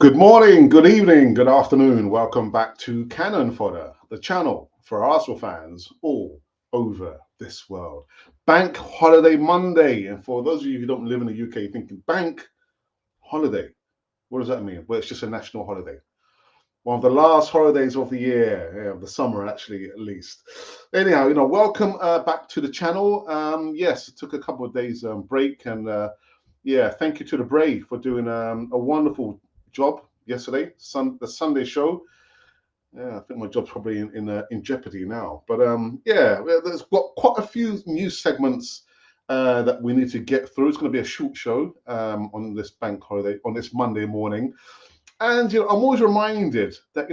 Good morning, good evening, good afternoon. Welcome back to Cannon Fodder, the channel for Arsenal fans all over this world. Bank Holiday Monday. And for those of you who don't live in the UK, thinking bank holiday, what does that mean? Well, it's just a national holiday. One of the last holidays of the year, of the summer actually, at least. Anyhow, welcome back to the channel. Yes, it took a couple of days break, and yeah, thank you to the Brave for doing a wonderful job yesterday. The Sunday show. Yeah, I think my job's probably in jeopardy now. But yeah, there's got quite a few news segments that we need to get through. It's going to be a short show on this bank holiday, on this Monday morning. And I'm always reminded that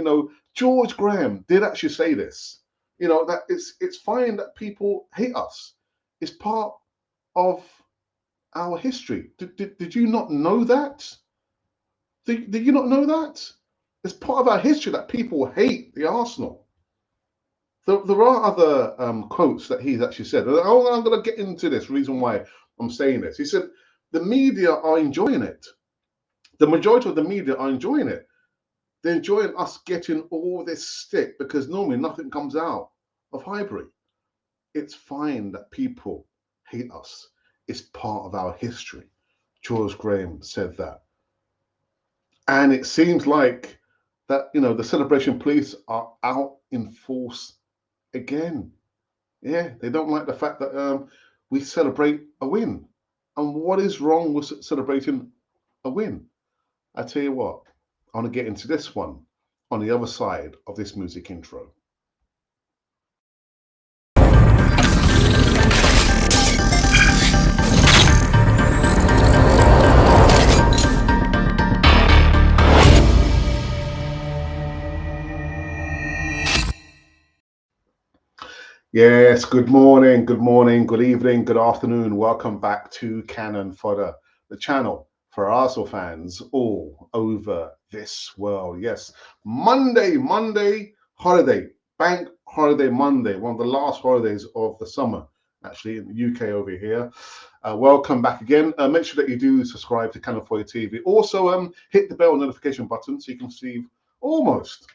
George Graham did actually say this. That it's fine that people hate us. It's part of our history. Did you not know that? Did you not know that? It's part of our history that people hate the Arsenal. There are other quotes that he's actually said. I'm going to get into this reason why I'm saying this. He said the media are enjoying it. The majority of the media are enjoying it. They're enjoying us getting all this stick because normally nothing comes out of Highbury. It's fine that people hate us. It's part of our history. George Graham said that. And it seems like that, the celebration police are out in force again. Yeah, they don't like the fact that we celebrate a win. And what is wrong with celebrating a win? I tell you what, I want to get into this one on the other side of this music intro. Yes, good morning, good evening, good afternoon. Welcome back to Cannon Fodder, the channel for Arsenal fans all over this world. Yes, Monday holiday, bank holiday Monday, one of the last holidays of the summer, actually, in the UK over here. Welcome back again. Make sure that you do subscribe to Cannon Fodder TV. Also, hit the bell notification button so you can receive almost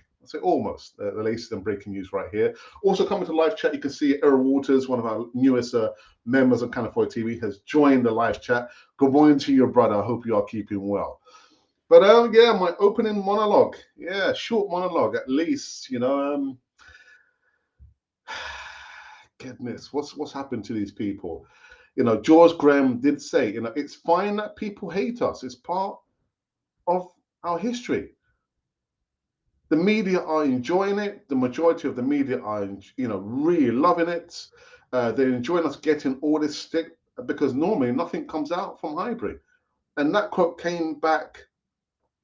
the latest and breaking news right here. Also, coming to live chat, you can see Errol Waters, one of our newest members of Cannon Fodder TV, has joined the live chat. Good morning to your brother. I hope you are keeping well. But yeah, my opening monologue. Yeah, short monologue at least. Goodness, what's happened to these people? George Graham did say, it's fine that people hate us. It's part of our history. The media are enjoying it. The majority of the media are, really loving it. They're enjoying us getting all this stick because normally nothing comes out from Highbury. And that quote came back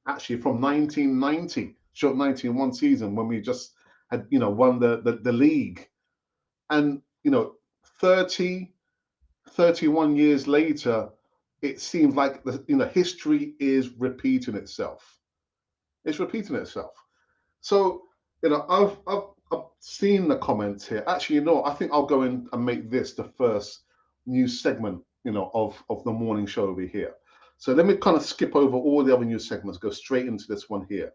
actually from 1990, short 1991 season when we just had, won the league. And, 30, 31 years later, it seems like, history is repeating itself. It's repeating itself. So, I've seen the comments here. Actually, I think I'll go in and make this the first news segment, of the morning show over here. So let me kind of skip over all the other news segments, go straight into this one here.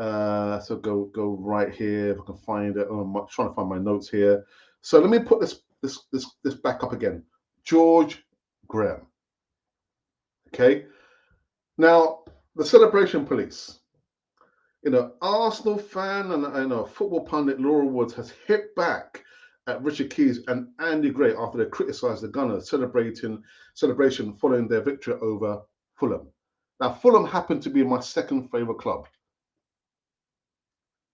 So go right here if I can find it. Oh, I'm trying to find my notes here. So let me put this back up again. George Graham. Okay. Now the celebration police. Arsenal fan and football pundit Laura Woods has hit back at Richard Keys and Andy Gray after they criticised the Gunners celebration following their victory over Fulham. Now, Fulham happened to be my second favourite club.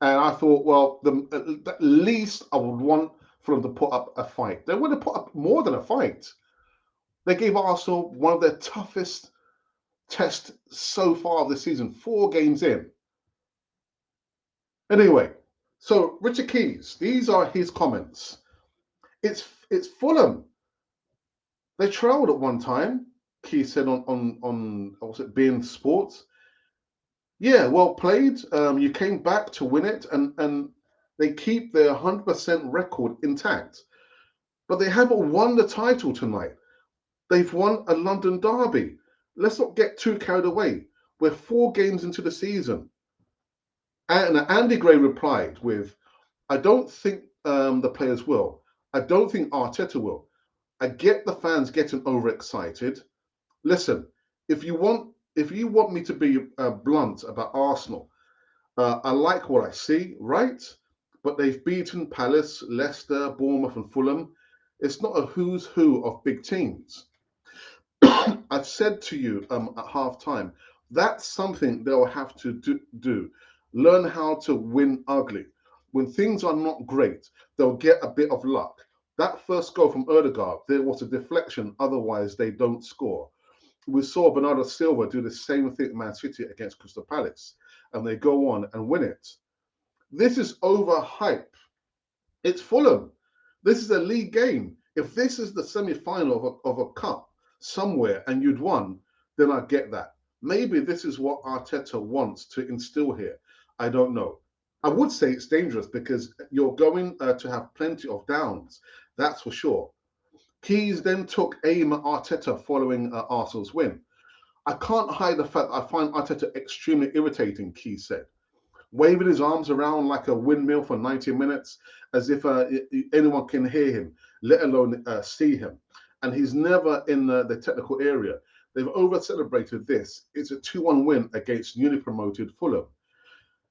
And I thought, well, at least I would want Fulham to put up a fight. They would have put up more than a fight. They gave Arsenal one of their toughest tests so far this season, 4 games in. Anyway, so Richard Keys, these are his comments. It's Fulham. They trailed at one time, Keys said on what's it, beIN Sports. Yeah, well played. You came back to win it, and they keep their 100% record intact. But they haven't won the title tonight. They've won a London derby. Let's not get too carried away. We're 4 games into the season. And Andy Gray replied with, I don't think the players will. I don't think Arteta will. I get the fans getting overexcited. Listen, if you want me to be blunt about Arsenal, I like what I see, right? But they've beaten Palace, Leicester, Bournemouth, and Fulham. It's not a who's who of big teams. I've said to you at half time, that's something they'll have to do. Learn how to win ugly. When things are not great, they'll get a bit of luck. That first goal from Odegaard, there was a deflection, otherwise they don't score. We saw Bernardo Silva do the same thing at Man City against Crystal Palace, and they go on and win it. This is overhype. It's Fulham. This is a league game. If this is the semi-final of a cup somewhere and you'd won, then I get that. Maybe this is what Arteta wants to instill here. I don't know. I would say it's dangerous because you're going to have plenty of downs. That's for sure. Keys then took aim at Arteta following Arsenal's win. I can't hide the fact I find Arteta extremely irritating, Keys said, waving his arms around like a windmill for 90 minutes as if anyone can hear him, let alone see him. And he's never in the technical area. They've over-celebrated this. It's a 2-1 win against newly promoted Fulham.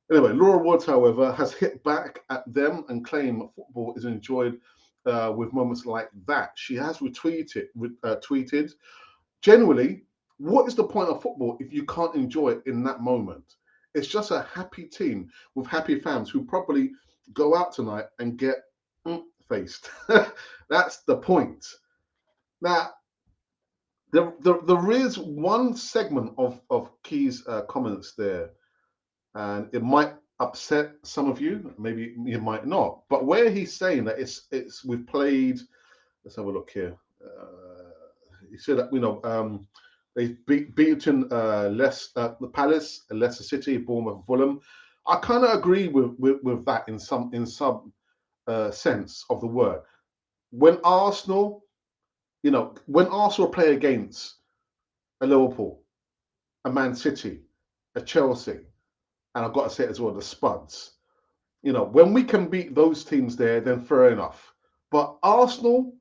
Anyway, Laura Woods, however, has hit back at them and claimed football is enjoyed with moments like that. She has tweeted, generally, what is the point of football if you can't enjoy it in that moment? It's just a happy team with happy fans who probably go out tonight and get faced. That's the point. Now, there is one segment of Key's comments there, and it might upset some of you, maybe you might not. But where he's saying that we've played, let's have a look here. He said that they've beaten the Palace, Leicester City, Bournemouth, Fulham. I kind of agree with that in some sense of the word. When Arsenal play against a Liverpool, a Man City, a Chelsea, and I've got to say it as well, the Spuds. When we can beat those teams there, then fair enough. But Arsenal,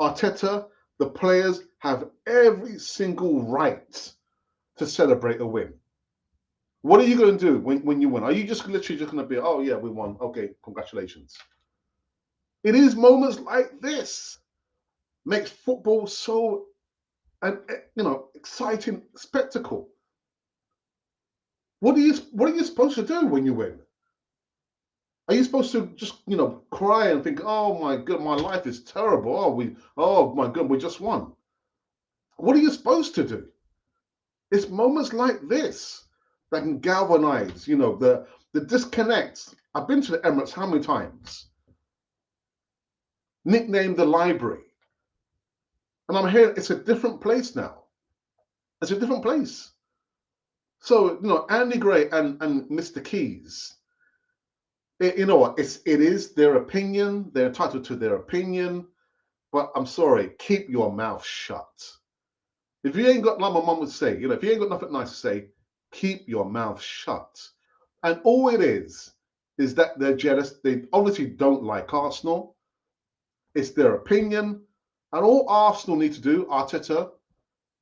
Arteta, the players have every single right to celebrate a win. What are you going to do when you win? Are you just literally just going to be, oh yeah, we won. Okay, congratulations. It is moments like this makes football so an exciting spectacle. What are you supposed to do when you win? Are you supposed to just cry and think, oh my god, my life is terrible? Oh my god, we just won. What are you supposed to do? It's moments like this that can galvanize, the disconnects. I've been to the Emirates how many times? Nicknamed the library. And I'm hearing it's a different place now. It's a different place. So, Andy Gray and Mr. Keys, you know what? It is their opinion. They're entitled to their opinion. But I'm sorry, keep your mouth shut. If you ain't got, like my mum would say, if you ain't got nothing nice to say, keep your mouth shut. And all it is that they're jealous. They obviously don't like Arsenal. It's their opinion. And all Arsenal need to do, Arteta,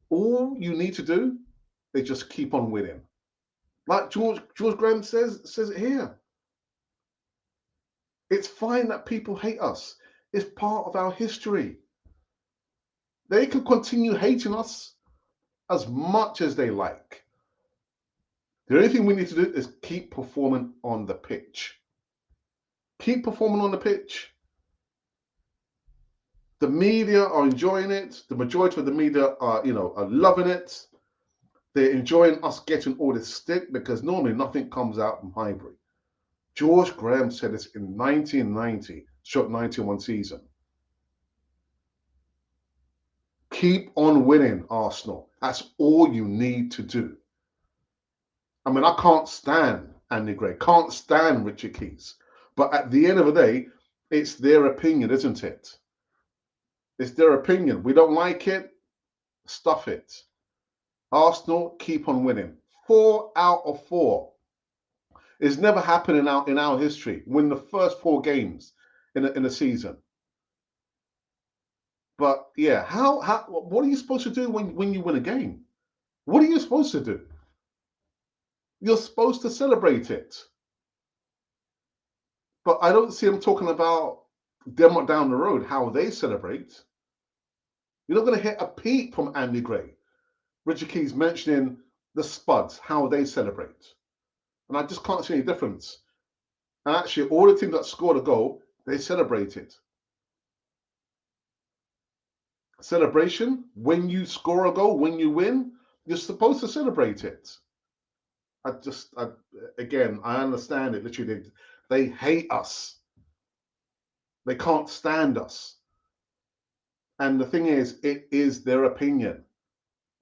all you need to do is just keep on winning. Like George Graham says it here. It's fine that people hate us. It's part of our history. They can continue hating us as much as they like. The only thing we need to do is keep performing on the pitch. Keep performing on the pitch. The media are enjoying it. The majority of the media are loving it. They're enjoying us getting all this stick because normally nothing comes out from Highbury. George Graham said this in 1990-91 season. Keep on winning, Arsenal. That's all you need to do. I mean, I can't stand Andy Gray, can't stand Richard Keys. But at the end of the day, it's their opinion, isn't it? It's their opinion. We don't like it, stuff it. Arsenal, keep on winning. 4 out of 4. It's never happened in our history. Win the first 4 games in a season. But yeah, how what are you supposed to do when you win a game? What are you supposed to do? You're supposed to celebrate it. But I don't see them talking about Denmark down the road, how they celebrate. You're not going to hit a peep from Andy Gray. Richard Keys mentioning the Spuds, how they celebrate. And I just can't see any difference. And actually, all the teams that scored a goal, they celebrate it. Celebration, when you score a goal, when you win, you're supposed to celebrate it. Again, I understand it. Literally, they hate us. They can't stand us. And the thing is, it is their opinion.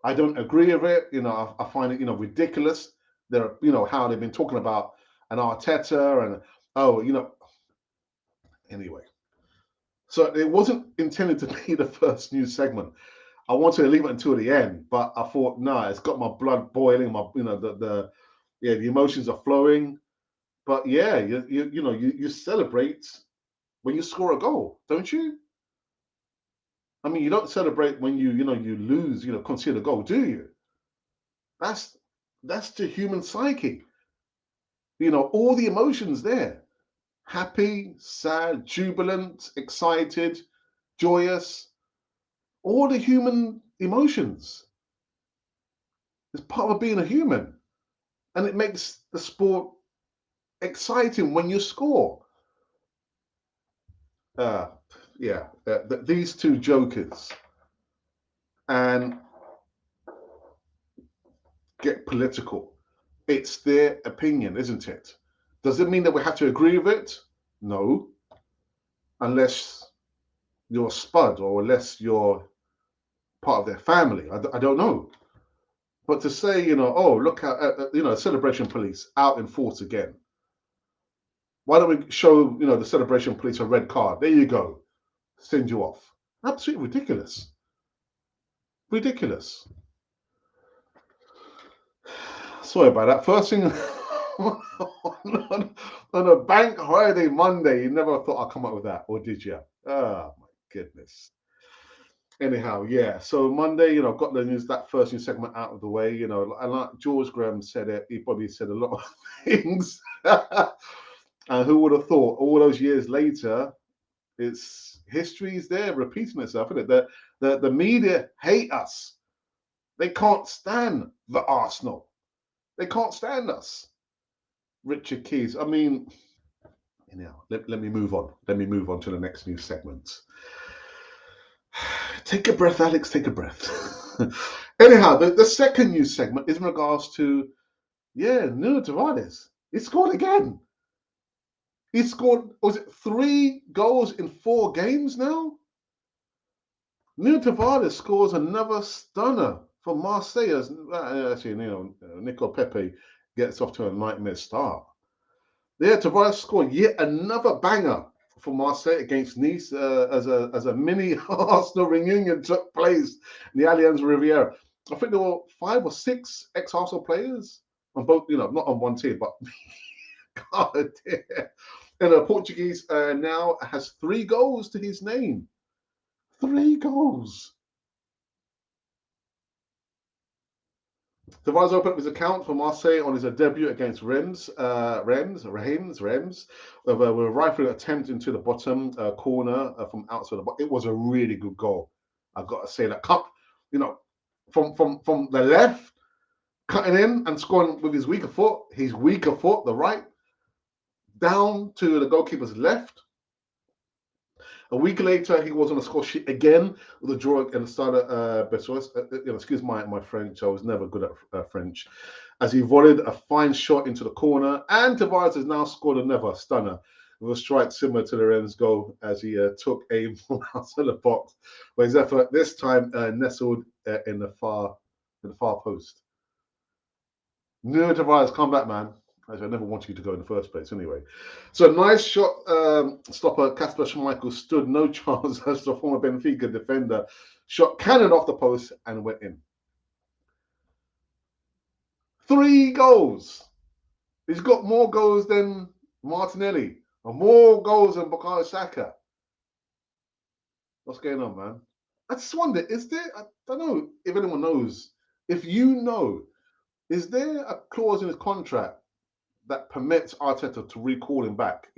I don't agree with it. I find it, ridiculous. They're, how they've been talking about an Arteta and, anyway. So it wasn't intended to be the first news segment. I wanted to leave it until the end, but I thought, no, it's got my blood boiling. The emotions are flowing. But yeah, you celebrate when you score a goal, don't you? I mean, you don't celebrate when you lose, concede a goal, do you? That's the human psyche. All the emotions there. Happy, sad, jubilant, excited, joyous. All the human emotions. It's part of being a human. And it makes the sport exciting when you score. These two jokers and get political. It's their opinion, isn't it? Does it mean that we have to agree with it? No, unless you're a spud or unless you're part of their family. I don't know. But to say, oh, look at, celebration police out in force again. Why don't we show, the celebration police a red card? There you go. Send you off. Absolutely ridiculous. Ridiculous. Sorry about that. First thing on a bank holiday Monday, you never thought I'd come up with that, or did you? Oh my goodness. Anyhow, yeah. So Monday, got the news, that first news segment out of the way. And like George Graham said it, he probably said a lot of things. And who would have thought all those years later, it's history's there repeating itself, isn't it? The media hate us. They can't stand the Arsenal. They can't stand us. Richard Keys. I mean, let me move on. Let me move on to the next news segment. Take a breath, Alex. Take a breath. Anyhow, the second news segment is in regards to, Nuno Tavares. He scored again. He scored, was it 3 goals in 4 games now? Nuno Tavares scores another stunner for Marseille. Actually, Nico Pepe gets off to a nightmare start. Yeah, Tavares scored yet another banger for Marseille against Nice as a mini Arsenal reunion took place in the Allianz Riviera. I think there were 5 or 6 ex-Arsenal players on both, not on one team, but God, dear. And the Portuguese now has 3 goals to his name. 3 goals. Tavares opened up his account for Marseille on his debut against Reims, with a rifling attempt into the bottom corner from outside the box. It was a really good goal. I've got to say that. From the left, cutting in and scoring with his weaker foot, the right, down to the goalkeeper's left. A week later, he was on the score sheet again with a draw and started Bessois. Excuse my French, I was never good at French. As he volleyed a fine shot into the corner, and Tavares has now scored another stunner with a strike similar to the Rennes goal as he took aim from outside the box, where his effort this time nestled in the far post. Nuno Tavares, come back, man. Actually, I never wanted you to go in the first place anyway. So nice shot stopper Kasper Schmeichel stood no chance as the former Benfica defender shot cannon off the post and went in. 3 goals. He's got more goals than Martinelli and more goals than Bukayo Saka. What's going on, man? I just wonder, is there, I don't know if anyone knows, if you know, is there a clause in his contract that permits Arteta to recall him back?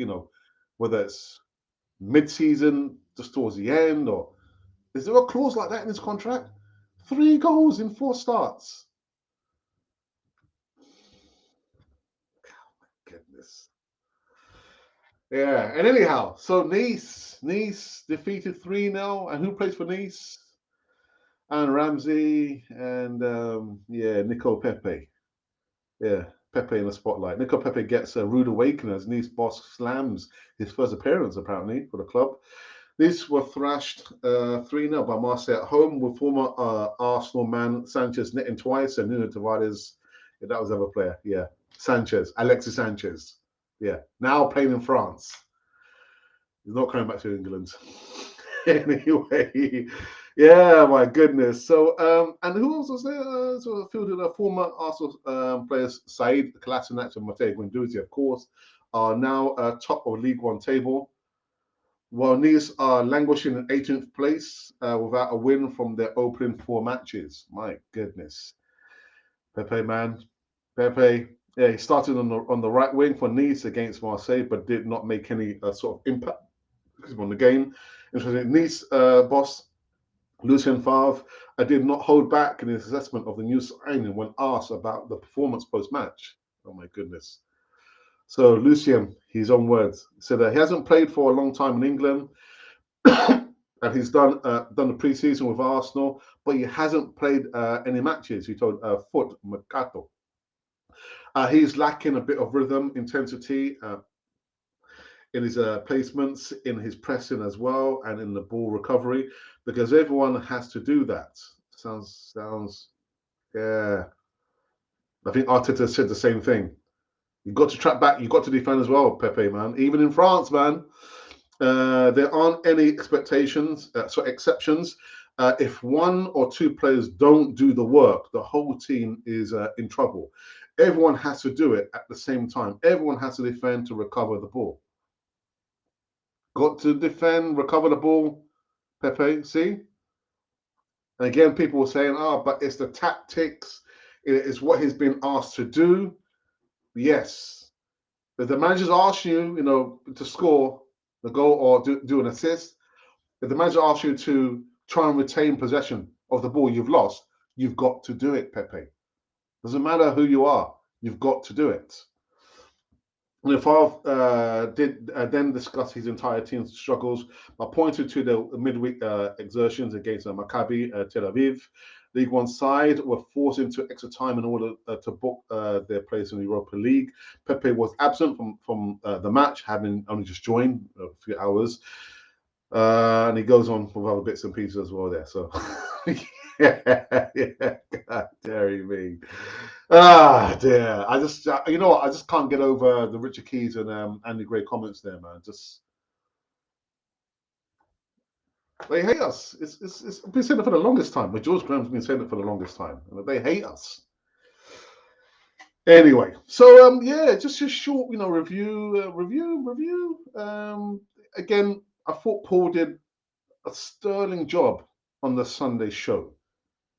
Whether it's mid-season, just towards the end, or is there a clause like that in his contract? 3 goals in 4 starts. Goodness. Yeah, and anyhow, so Nice defeated 3-0. And who plays for Nice? And Ramsey and Nico Pepe. Yeah, Pepe in the spotlight. Nico Pepe gets a rude awakening as Nice boss slams his first appearance, apparently, for the club. These were thrashed 3-0 by Marseille at home, with former Arsenal man Sanchez netting twice and Nuno Tavares. Yeah, that was the other player. Yeah, Alexis Sanchez. Yeah, now playing in France. He's not coming back to England. Anyway, yeah, my goodness. So, and who else was there? So, fielded former Arsenal players Said Kolasinac and Matej Guendouzi, of course, are now top of League One table, while Nice are languishing in 18th place without a win from their opening 4 matches. My goodness. Pepe, man. Pepe, yeah, he started on the right wing for Nice against Marseille, but did not make any sort of impact on the game. Interesting. Nice boss Lucien Favre did not hold back in his assessment of the new signing when asked about the performance post-match. Oh my goodness. So Lucien, his own words, said that he hasn't played for a long time in England, and he's done the pre-season with Arsenal, but he hasn't played any matches. He told Foot Mercato. He's lacking a bit of rhythm, intensity in his placements, in his pressing as well, and in the ball recovery, because everyone has to do that. Sounds, yeah. I think Arteta said the same thing. You've got to track back. You've got to defend as well, Pepe, man. Even in France, man, there aren't any exceptions. If 1 or 2 players don't do the work, the whole team is in trouble. Everyone has to do it at the same time. Everyone has to defend to recover the ball. Got to defend, recover the ball, Pepe. See? And again, people were saying, but it's the tactics. It's what he's been asked to do. Yes. If the manager's asked you, to score the goal or do an assist, if the manager asks you to try and retain possession of the ball you've lost, you've got to do it, Pepe. Doesn't matter who you are, you've got to do it. And Favre did then discuss his entire team's struggles by pointing to the midweek exertions against Maccabi Tel Aviv. League One side were forced into extra time in order to book their place in the Europa League. Pepe was absent from the match, having only just joined a few hours. And he goes on with other bits and pieces as well there. So, yeah, God, dare me. Dear. I just, you know what? I just can't get over the Richard Keys and Andy Gray comments there, man. Just they hate us. It's been saying it for the longest time. But George Graham's been saying it for the longest time, and they hate us. Anyway, so just a short, review. Again, I thought Paul did a sterling job on the Sunday show.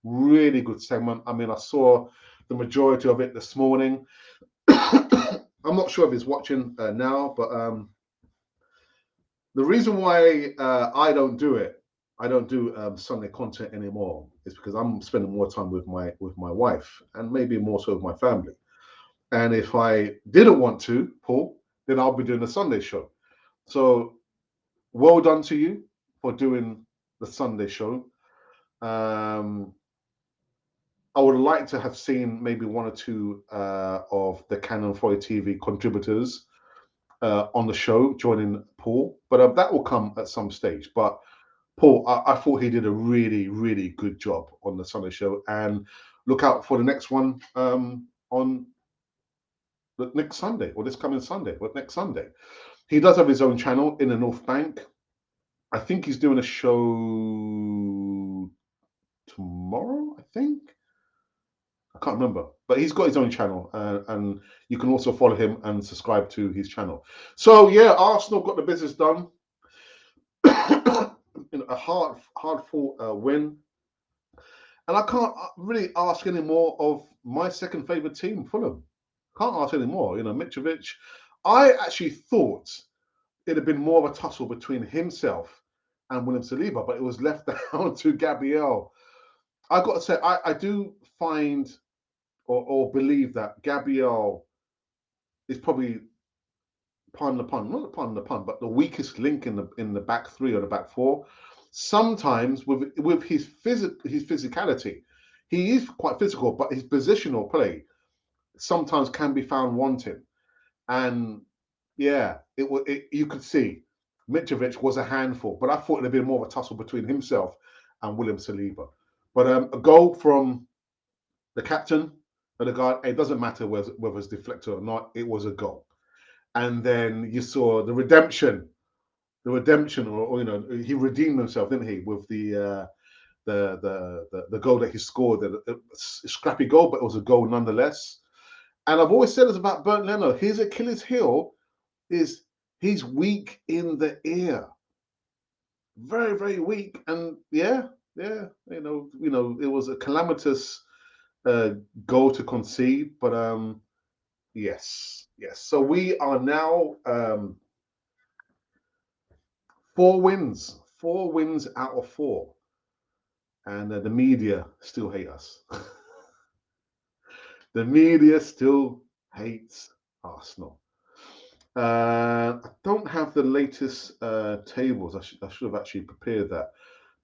Really good segment. I mean, I saw the majority of it this morning. I'm not sure if he's watching now, but the reason why I don't do Sunday content anymore is because I'm spending more time with my wife, and maybe more so with my family. And if I didn't want to, Paul, then I'll be doing a Sunday show. So well done to you for doing the Sunday show. I would like to have seen maybe 1 or 2 of the Canon Foy TV contributors on the show joining Paul, but that will come at some stage. But Paul, I thought he did a really, really good job on the Sunday show, and look out for the next one on the next Sunday, or this coming Sunday, or next Sunday. He does have his own channel in the North Bank. I think he's doing a show tomorrow, I think. I can't remember, but he's got his own channel, and you can also follow him and subscribe to his channel. So yeah, Arsenal got the business done. In a hard fought win, and I can't really ask any more of my second favourite team, Fulham. Can't ask any more. You know, Mitrovic. I actually thought it'd have been more of a tussle between himself and William Saliba, but it was left down to Gabriel. I got to say, I do find or believe that Gabriel is probably, pardon the pun, not pardon the pun, but the weakest link in the back three or the back four. Sometimes with his physicality, he is quite physical, but his positional play sometimes can be found wanting. And yeah, you could see Mitrovic was a handful, but I thought it'd been more of a tussle between himself and William Saliba. But a goal from the captain of the guard, it doesn't matter whether it's deflected or not, it was a goal. And then you saw the redemption, or you know, he redeemed himself, didn't he, with the goal that he scored, a scrappy goal, but it was a goal nonetheless. And I've always said this about Pedro Neto, his Achilles heel is he's weak in the ear, very very weak, and yeah, you know, it was a calamitous uh, goal to concede, but yes. So we are now 4 wins out of 4, and the media still hate us. The media still hates Arsenal. I don't have the latest tables. I should have actually prepared that.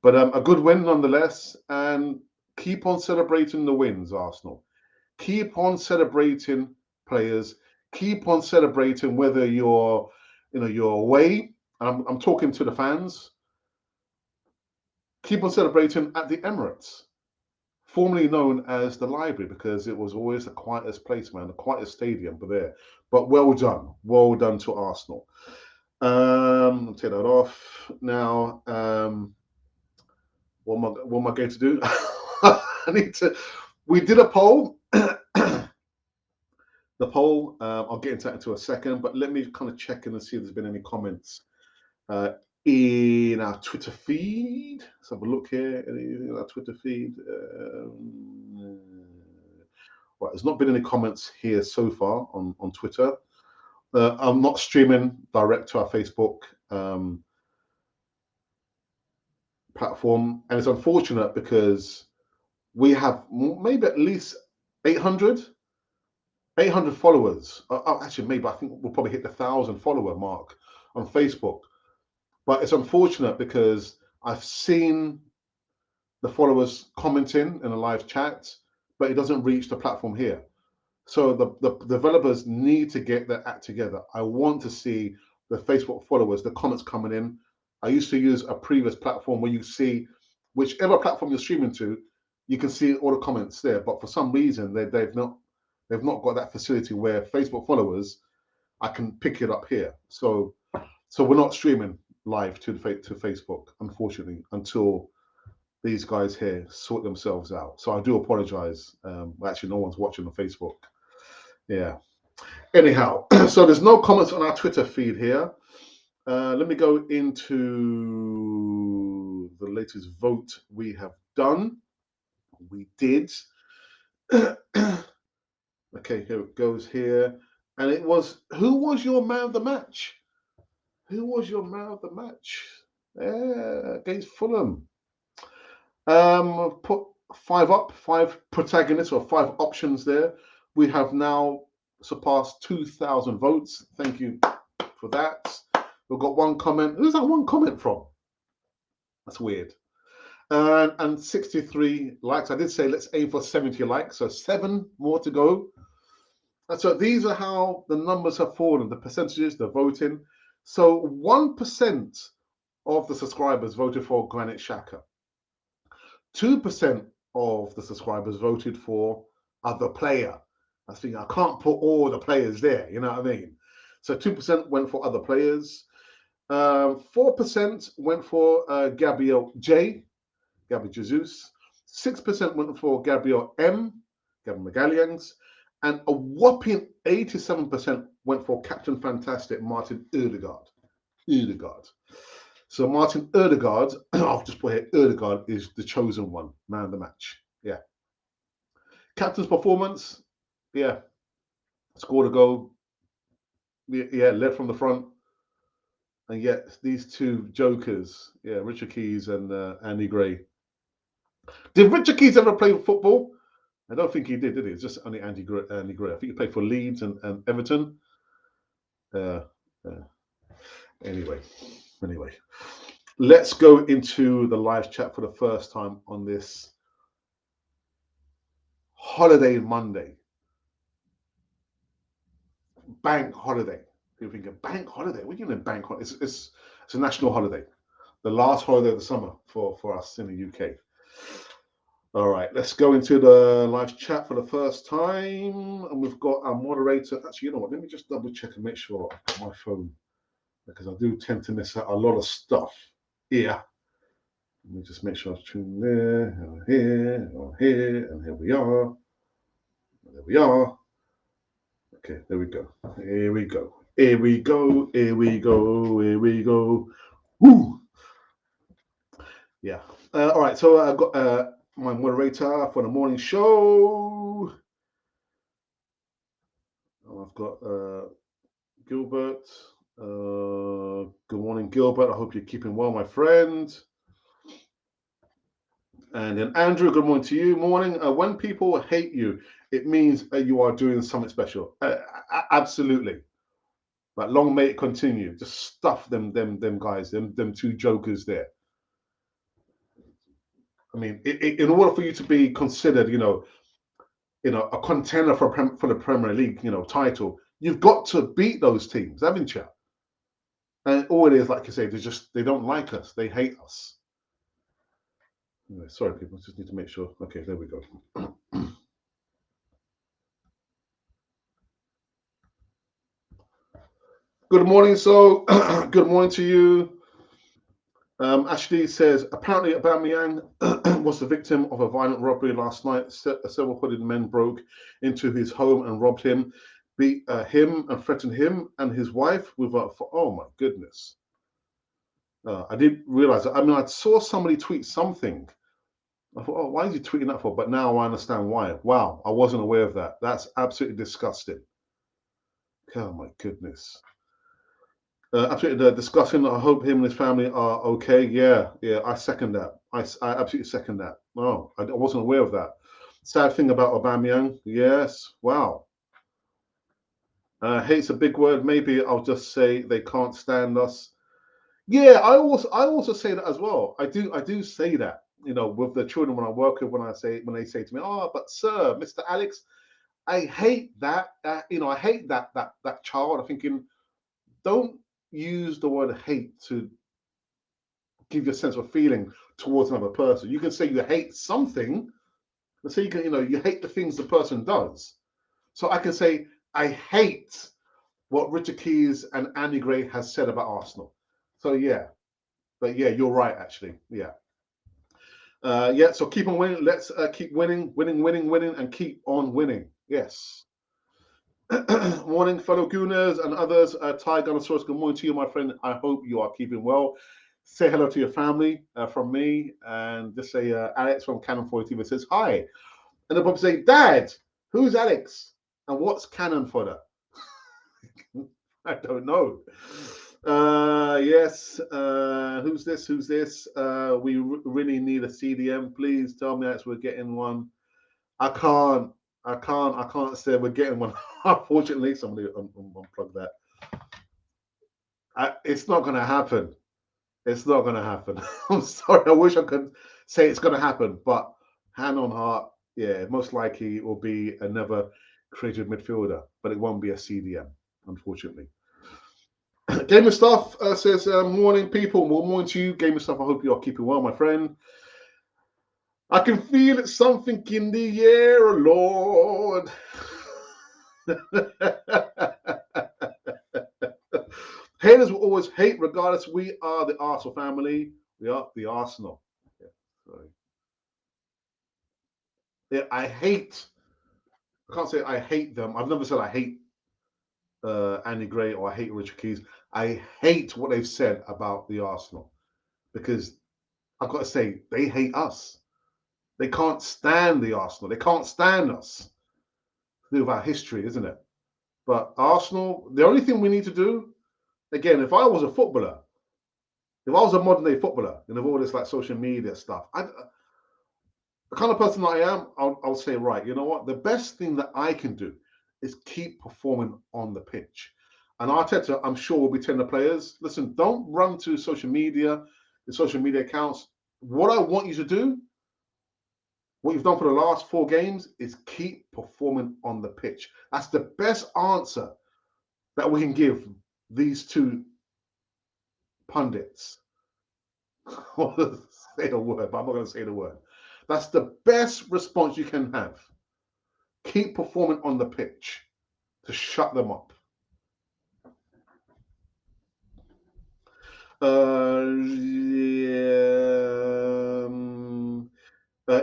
But a good win nonetheless, and keep on celebrating the wins, Arsenal. Keep on celebrating players. Keep on celebrating whether you're away. I'm talking to the fans. Keep on celebrating at the Emirates, formerly known as the Library, because it was always the quietest place, man, the quietest stadium, but there. But well done to Arsenal. I'll take that off now. What am I going to do? I need to. We did a poll. The poll. I'll get into that into a second, but let me kind of check in and see if there's been any comments in our Twitter feed. Let's have a look here. Anything in our Twitter feed? Right, there's not been any comments here so far on Twitter. I'm not streaming direct to our Facebook platform, and it's unfortunate because we have maybe at least 800 followers. Actually, maybe I think we'll probably hit the 1,000 follower mark on Facebook. But it's unfortunate because I've seen the followers commenting in a live chat, but it doesn't reach the platform here. So the developers need to get their act together. I want to see the Facebook followers, the comments coming in. I used to use a previous platform where you see whichever platform you're streaming to, you can see all the comments there. But for some reason, they've not got that facility where Facebook followers, I can pick it up here. So we're not streaming live to Facebook, unfortunately, until these guys here sort themselves out. So I do apologize. Actually, no one's watching on Facebook. Yeah. Anyhow, so there's no comments on our Twitter feed here. Let me go into the latest vote we have done. We did. Okay, here it goes here. And it was, who was your man of the match? Who was your man of the match? Against Fulham. I've put 5 protagonists or 5 options there. We have now surpassed 2,000 votes. Thank you for that. We've got 1 comment. Who's that 1 comment from? That's weird. And 63 likes. I did say let's aim for 70 likes, so 7 more to go. And so these are how the numbers have fallen, the percentages, the voting. So 1% of the subscribers voted for Granit Xhaka. 2% of the subscribers voted for other player. I think I can't put all the players there, you know what I mean? So 2% went for other players. 4% went for Gabriel Jesus. 6% went for Gabriel M. Gavin McGallions, and a whopping 87% went for Captain Fantastic Martin Odegaard. Odegaard. So Martin Odegaard, I'll just put here, Odegaard is the chosen one, man of the match. Yeah. Captain's performance, yeah. Scored a goal. Yeah, led from the front. And yet these two jokers, yeah, Richard Keys and Andy Gray. Did Richard Keys ever play football? I don't think he did he? It's just only Andy Gray. I think he played for Leeds and Everton. Anyway, let's go into the live chat for the first time on this holiday Monday. Bank holiday. People think of bank holiday. What do you mean bank holiday? It's a national holiday. The last holiday of the summer for us in the UK. All right, let's go into the live chat for the first time. And we've got our moderator. Actually, you know what? Let me just double check and make sure I've got my phone, because I do tend to miss out a lot of stuff here. Let me just make sure I tune there, and here, and here, and here we are. There we are. Okay, there we go. Here we go. Here we go. Here we go. Here we go. Woo! Yeah. All right. So I've got my moderator for the morning show. I've got Gilbert. Good morning, Gilbert. I hope you're keeping well, my friend. And then Andrew, good morning to you. Morning. When people hate you, it means you are doing something special. Absolutely. But long may it continue. Just stuff them guys, them two jokers there. I mean, in order for you to be considered, a contender for the Premier League, title, you've got to beat those teams, haven't you? And all it is, like you say, they don't like us. They hate us. Anyway, sorry, people. Just need to make sure. Okay, there we go. Good morning, so good morning to you. Ashley says, apparently Aubameyang was the victim of a violent robbery last night. Several hooded men broke into his home and robbed him, beat him and threatened him and his wife with a... Oh my goodness. I didn't realize that. I mean, I saw somebody tweet something. I thought, oh, why is he tweeting that for? But now I understand why. Wow, I wasn't aware of that. That's absolutely disgusting. Oh my goodness. Absolutely disgusting. I hope him and his family are okay. Yeah, I second that. I absolutely second that. Oh, I wasn't aware of that. Sad thing about Aubameyang. Yes. Wow. Hate's a big word. Maybe I'll just say they can't stand us. Yeah, I also say that as well. I do say that. With the children when I work with, when they say to me, "Oh, but sir, Mr. Alex, I hate that. I hate that child." I'm thinking, don't use the word hate to give you a sense of feeling towards another person. You can say you hate something. Let's say you hate the things the person does. So I can say I hate what Richard Keys and Andy Gray has said about Arsenal. So yeah, but yeah, you're right actually. Yeah. So keep on winning. Let's keep winning, and keep on winning. Yes. Morning, fellow Gooners and others. Ty Gunnosaurus, good morning to you, my friend. I hope you are keeping well. Say hello to your family from me, and just say Alex from Canon 40 TV says hi. And they'll probably say, Dad, who's Alex? And what's Canon Fodder? I don't know. Yes. Who's this? We really need a CDM. Please tell me Alex, we're getting one. I can't say we're getting one. Unfortunately, somebody unplug that. It's not going to happen. It's not going to happen. I'm sorry. I wish I could say it's going to happen, but hand on heart, yeah, most likely it will be another creative midfielder, but it won't be a CDM, unfortunately. Gamer Stuff says, morning, people. More morning to you. Gamer Stuff, I hope you are keeping well, my friend. I can feel it, something in the air, Lord. Haters will always hate, regardless. We are the Arsenal family. We are the Arsenal. Yeah, I hate I can't say I hate them. I've never said I hate Andy Gray or I hate Richard Keys. I hate what they've said about the Arsenal because I've got to say they hate us. They can't stand the Arsenal. They can't stand us. To do with our history, isn't it? But Arsenal, the only thing we need to do, again, if I was a footballer, if I was a modern day footballer, and of all this like social media stuff, the kind of person that I am, I'll say, right, you know what? The best thing that I can do is keep performing on the pitch. And Arteta, I'm sure, will be telling the players, listen, don't run to social media, the social media accounts. What I want you to do, what you've done for the last 4 games, is keep performing on the pitch. That's the best answer that we can give these two pundits. I want to say a word, but I'm not going to say the word. That's the best response you can have. Keep performing on the pitch to shut them up.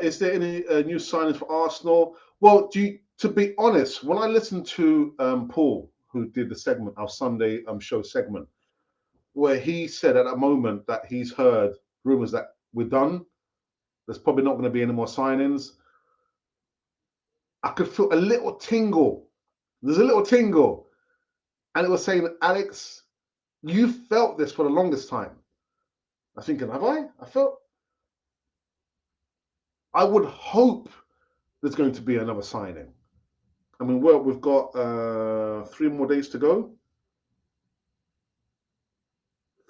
Is there any new signings for Arsenal? Well, to be honest, when I listened to Paul, who did the segment, our Sunday show segment, where he said at that moment that he's heard rumours that we're done, there's probably not going to be any more signings. I could feel a little tingle. There's a little tingle. And it was saying, Alex, you felt this for the longest time. I'm thinking, have I? I would hope there's going to be another signing. I mean, well, we've got 3 more days to go.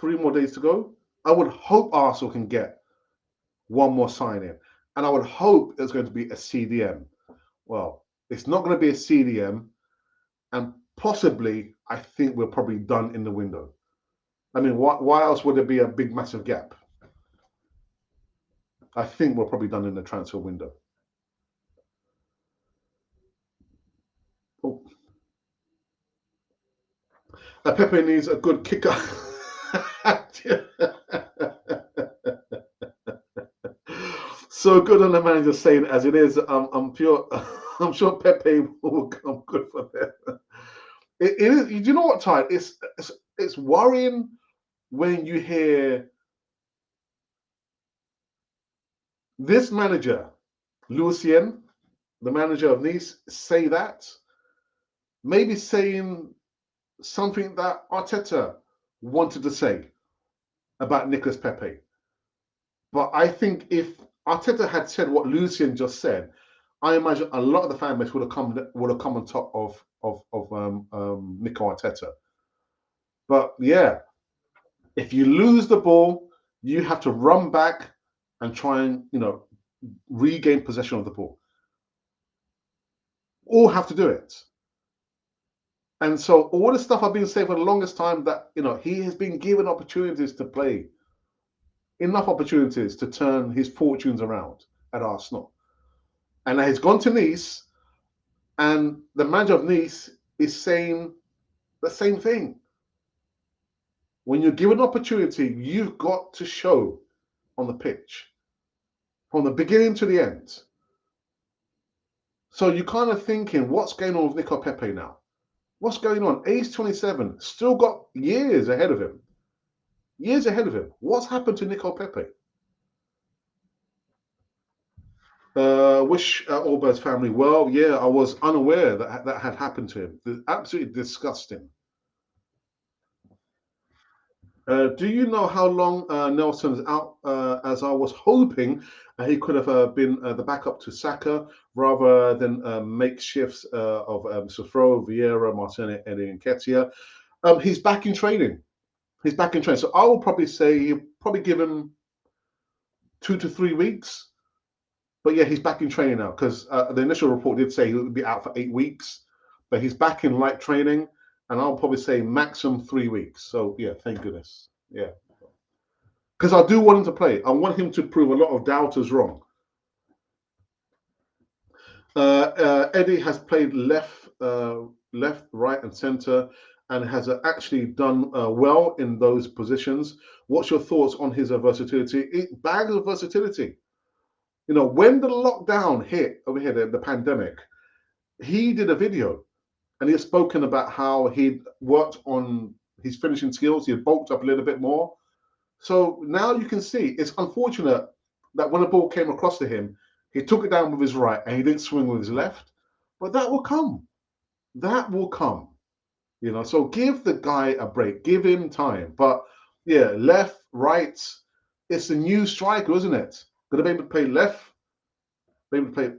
3 more days to go. I would hope Arsenal can get one more signing. And I would hope there's going to be a CDM. Well, it's not going to be a CDM. And possibly, I think we're probably done in the window. I mean, why else would there be a big, massive gap? I think we're probably done in the transfer window. Oh. Pepe needs a good kicker. So good on the manager saying as it is. I'm pure. I'm sure Pepe will come good for them. It is. Do you know what, Ty? It's worrying when you hear this manager, Lucien, the manager of Nice, say that. Maybe saying something that Arteta wanted to say about Nicolas Pepe. But I think if Arteta had said what Lucien just said, I imagine a lot of the fan base would have come on top of Mikel Arteta. But yeah, if you lose the ball, you have to run back and try and regain possession of the ball. All have to do it. And so all the stuff I've been saying for the longest time that he has been given opportunities to play, enough opportunities to turn his fortunes around at Arsenal. And he's gone to Nice, and the manager of Nice is saying the same thing. When you're given opportunity, you've got to show on the pitch from the beginning to the end. So you're kind of thinking, what's going on with Nico Pepe now? What's going on? Age 27, still got years ahead of him. Years ahead of him. What's happened to Nico Pepe? Wish Odegaard'S family well. Yeah, I was unaware that that had happened to him. Absolutely disgusting. Do you know how long Nelson's out? As I was hoping he could have been the backup to Saka rather than makeshifts of Sofro, Vieira, Martinez, and Nketiah. He's back in training. He's back in training. So I will probably say you probably give him 2 to 3 weeks. But yeah, he's back in training now because the initial report did say he would be out for 8 weeks. But he's back in light training, and I'll probably say maximum 3 weeks. So yeah, thank goodness. Yeah. Because I do want him to play. I want him to prove a lot of doubters wrong. Eddie has played left, right, and centre, and has actually done well in those positions. What's your thoughts on his versatility? Bags of versatility. When the lockdown hit over here, the pandemic, he did a video and he had spoken about how he'd worked on his finishing skills. He had bulked up a little bit more. So now you can see it's unfortunate that when the ball came across to him, he took it down with his right and he didn't swing with his left. But that will come. That will come. You know, so give the guy a break, give him time. But yeah, left, right, it's a new striker, isn't it? Gonna be able to play left, be able to play,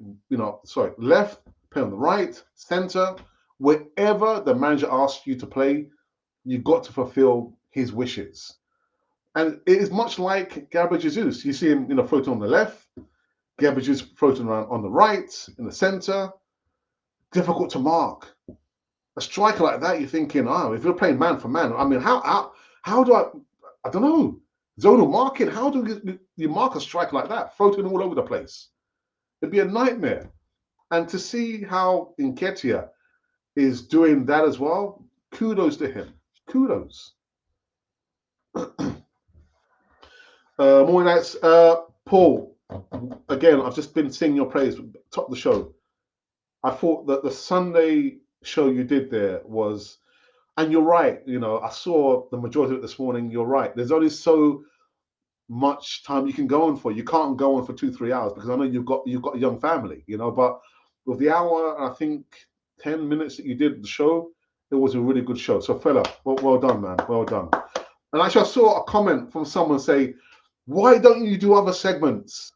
left, play on the right, center, wherever the manager asks you to play, you've got to fulfill his wishes. And it is much like Gabriel Jesus. You see him, floating on the left, Gabriel Jesus floating around on the right, in the center. Difficult to mark. A striker like that, you're thinking, oh, if you're playing man for man, I mean, how do I don't know, zonal marking, how do you mark a striker like that, floating all over the place? It'd be a nightmare. And to see how Nketiah is doing that as well, kudos to him. Kudos. Morning nights. Paul, again, I've just been singing your praise, top of the show. I thought that the Sunday show you did there was, and you're right, I saw the majority of it this morning. You're right. There's only so much time you can go on for. You can't go on for 2-3 hours because I know you've got a young family, but with the hour, I think 10 minutes that you did the show, it was a really good show. So fella, well done, man. Well done. And actually I saw a comment from someone say, why don't you do other segments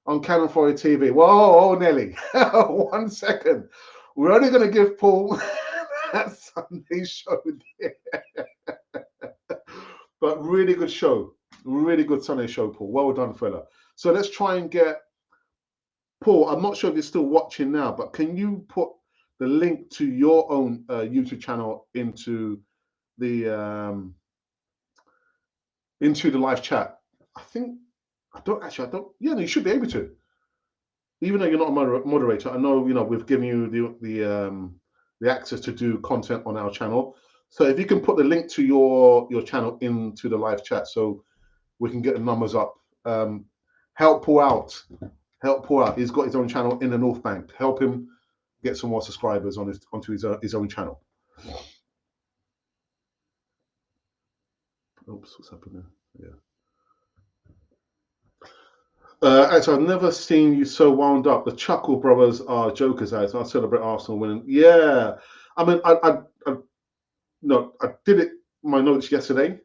on Canon 4 TV? Whoa, Nelly, 1 second. We're only going to give Paul that Sunday show there. But really good show. Really good Sunday show, Paul. Well done, fella. So let's try and get Paul. I'm not sure if you're still watching now, but can you put the link to your own YouTube channel into the live chat? Yeah, no, you should be able to. Even though you're not a moderator, I know, we've given you the access to do content on our channel. So if you can put the link to your channel into the live chat so we can get the numbers up. Help Paul out. Help Paul out. He's got his own channel in the North Bank. Help him get some more subscribers onto his own channel. Oops, what's happening there? Yeah. Actually, I've never seen you so wound up. The Chuckle Brothers are jokers, as I celebrate Arsenal winning. Yeah, I mean, I did it my notes yesterday,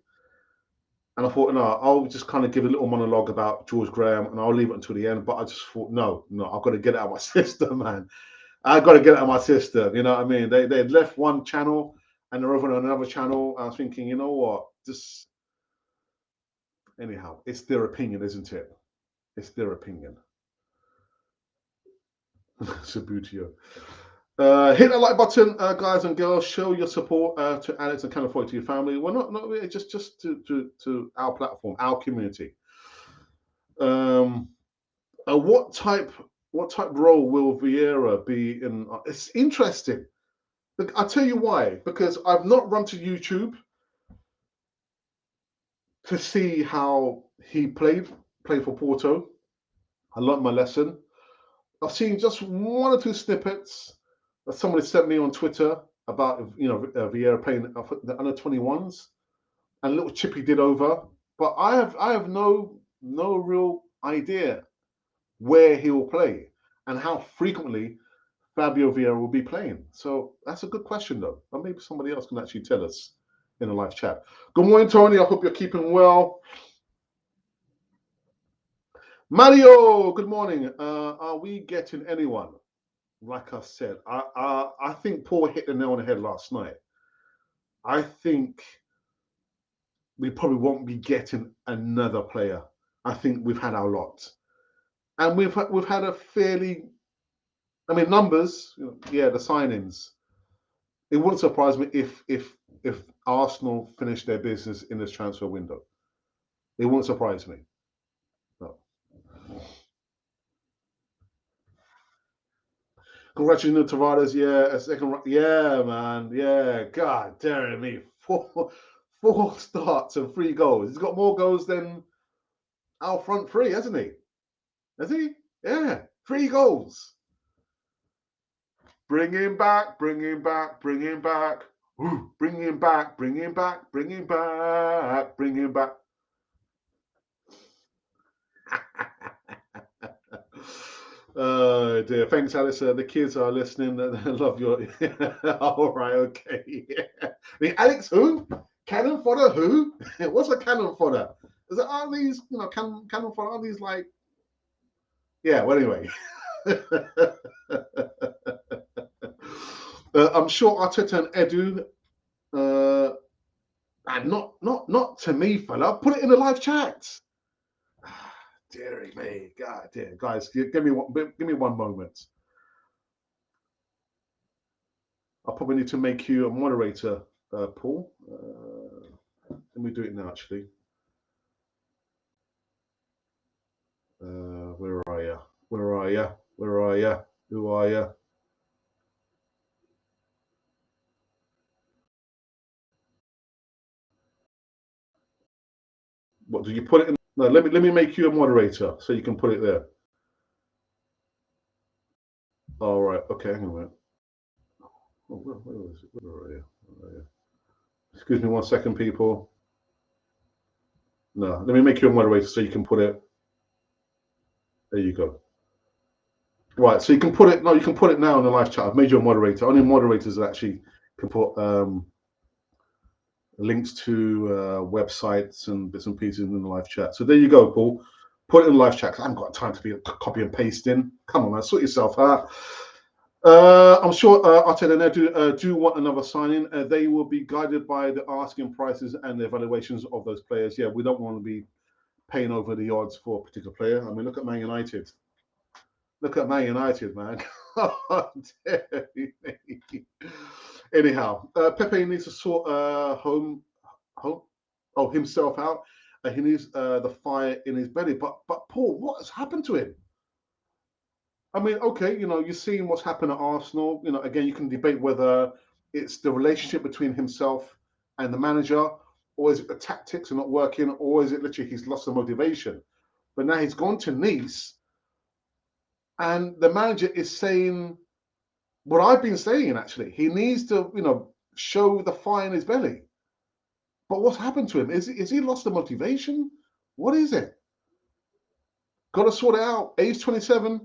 and I thought, no, I'll just kind of give a little monologue about George Graham, and I'll leave it until the end. But I just thought, no, I've got to get it out of my system, man. I've got to get it out of my system. You know what I mean? They left one channel and they're over on another channel. I was thinking, you know what? Just anyhow, it's their opinion, isn't it? It's their opinion. Sabutio. Hit the like button, guys and girls. Show your support to Alex and California, to your family. Well, not really, just to our platform, our community. What type role will Vieira be in? It's interesting. I'll tell you why. Because I've not run to YouTube to see how he played for Porto. I learned my lesson. I've seen just 1 or 2 snippets that somebody sent me on Twitter about Vieira playing the under 21s and a little chip he did over. But I have no real idea where he will play and how frequently Fabio Vieira will be playing. So that's a good question, though. Or maybe somebody else can actually tell us in the live chat. Good morning, Tony. I hope you're keeping well. Mario, good morning. Are we getting anyone? Like I said, I think Paul hit the nail on the head last night. I think we probably won't be getting another player. I think we've had our lot, and we've had a fairly, I mean, numbers. Yeah, the signings. It wouldn't surprise me if Arsenal finish their business in this transfer window. It wouldn't surprise me. No. Congratulations to Tavares. Yeah, a second. Yeah, man. Yeah. God damn me. 4 starts and 3 goals. He's got more goals than our front 3, hasn't he? Has he? Yeah. 3 goals. Bring him back, bring him back, bring him back. Ooh, bring him back, bring him back, bring him back, bring him back. Oh dear. Thanks, Alice. The kids are listening. They love your. All right, okay. Yeah. Alex, who? Cannon fodder, who? What's a cannon fodder? Is it, are these, cannon fodder? Are these like. Yeah, well, anyway. I'm sure Arteta and Edu, and not to me, fella. Put it in the live chat. Deary me, God dear, guys, give me one moment. I'll probably need to make you a moderator, Paul. Let me do it now, actually. Where are you? Where are you? Where are you? Who are you? What do you put it in? No, let me make you a moderator so you can put it there. All right. Okay. Hang on a minute. Oh, where is it? Where are you? Where are you? Excuse me 1 second, people. No, let me make you a moderator so you can put it. There you go. Right, so you can put it. No, you can put it now in the live chat. I've made you a moderator. Only moderators that actually can put links to websites and bits and pieces in the live chat. So there you go, Paul. Put it in the live chat because I haven't got time to be copy and pasting. Come on, man, sort yourself out. I'm sure Arteta and Neto do want another signing. They will be guided by the asking prices and the evaluations of those players. Yeah, we don't want to be paying over the odds for a particular player. I mean, look at Man United. Look at Man United, man. Anyhow, Pepe needs to sort himself out. He needs the fire in his belly. But Paul, what has happened to him? I mean, okay, you're seeing what's happened at Arsenal. Again, you can debate whether it's the relationship between himself and the manager, or is it the tactics are not working, or is it literally he's lost the motivation? But now he's gone to Nice, and the manager is saying what I've been saying, actually. He needs to, show the fire in his belly. But what's happened to him? Is he lost the motivation? What is it? Got to sort it out. Age 27.